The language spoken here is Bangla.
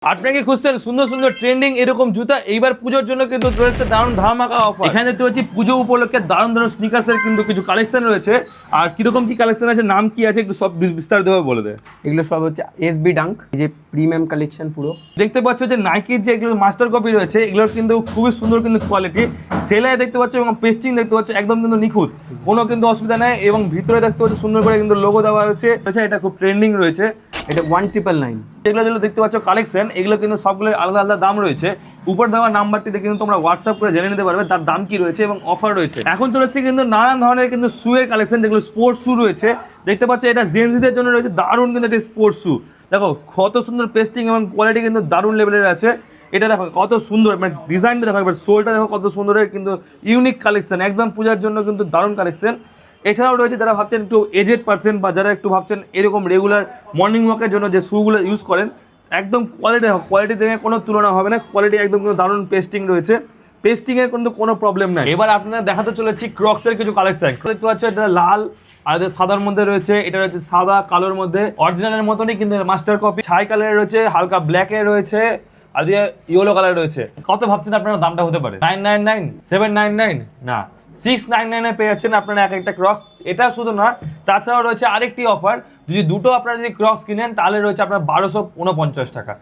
আপনাকে খুঁজছেন সুন্দর সুন্দর ট্রেন্ডিং এরকম জুতা, এইবার পুজোর জন্য কিন্তু রয়েছে দারুণ ধামাকা অফার। এখানে দেখতে পাচ্ছি পুজো উপলক্ষে দারুণ দারুণ স্নিকার্সের কিন্তু কিছু কালেকশন রয়েছে। আর কিরকম কি কালেকশন আছে, নাম কি আছে, একটু সব বিস্তারিতভাবে বলে দেয়। এগুলো সব হচ্ছে এসবি ডাঙ্ক, যে প্রিমিয়াম কালেকশন পুরো। দেখতে পাচ্ছ যে নাইকির যে এগুলো মাস্টার কপি রয়েছে, এগুলোর কিন্তু খুবই সুন্দর কিন্তু কোয়ালিটি। সেলাই দেখতে পাচ্ছ এবং পেস্টিং দেখতে পাচ্ছ একদম কিন্তু নিখুঁত, কোনো কিন্তু অসুবিধা নেই। এবং ভিতরে দেখতে পাচ্ছ সুন্দর করে কিন্তু লোগো দেওয়া রয়েছে, এটা খুব ট্রেন্ডিং রয়েছে। এটা 1999। এগুলো যেগুলো দেখতে পাচ্ছ কালেকশন, এগুলো কিন্তু সবগুলো আলাদা আলাদা দাম রয়েছে। উপর দেওয়া নাম্বারটিতে কিন্তু তোমরা হোয়াটসঅ্যাপ করে জেনে নিতে পারবে তার দাম কি রয়েছে এবং অফার রয়েছে। এখন চলে এসেছে কিন্তু নানান ধরনের কিন্তু শুয়ের কালেকশন, যেগুলো স্পোর্টস শু রয়েছে। দেখতে পাচ্ছ এটা জেনজিদের জন্য রয়েছে দারুণ কিন্তু একটা স্পোর্টস শু। দেখো কত সুন্দর পেস্টিং এবং কোয়ালিটি কিন্তু দারুণ লেভেলের আছে। এটা দেখো কত সুন্দর, মানে ডিজাইনটা দেখো, এবার সোলটা দেখো কত সুন্দরের কিন্তু ইউনিক কালেকশন, একদম পূজার জন্য কিন্তু দারুণ কালেকশন। এছাড়াও রয়েছে যারা ভাবছেন একটু এজেড পার্সন বা যারা একটু ভাবছেন এরকম রেগুলার মর্নিং ওয়াকের জন্য যে শুগুলো ইউজ করেন, একদম কোয়ালিটি দেখে কোনো তুলনা হবে না। কোয়ালিটি একদম কিন্তু দারুণ পেস্টিং রয়েছে, পেস্টিংয়ের কিন্তু কোনো প্রবলেম নাই। এবার আপনারা দেখাতে চলেছি ক্রক্সের কিছু কালেকশন। দেখতে পাচ্ছ এটা লাল আর সাদার মধ্যে রয়েছে, এটা রয়েছে সাদা কালোর মধ্যে, অরিজিনালের মতনই কিন্তু মাস্টার কপি। ছাই কালারের রয়েছে, হালকা ব্ল্যাকের রয়েছে, আর দিয়ে ইয়েলো কালার রয়েছে। কত ভাবছেন আপনারা দামটা হতে পারে? 999, 799 না, 699 পেয়ে যাচ্ছেন আপনারা এক একটা ক্রক্স। এটা শুধু না, তাছাড়াও রয়েছে আরেকটি অফার, যদি দুটো আপনারা যদি ক্রক্স কিনেন তাহলে রয়েছে আপনার 1249 টাকা।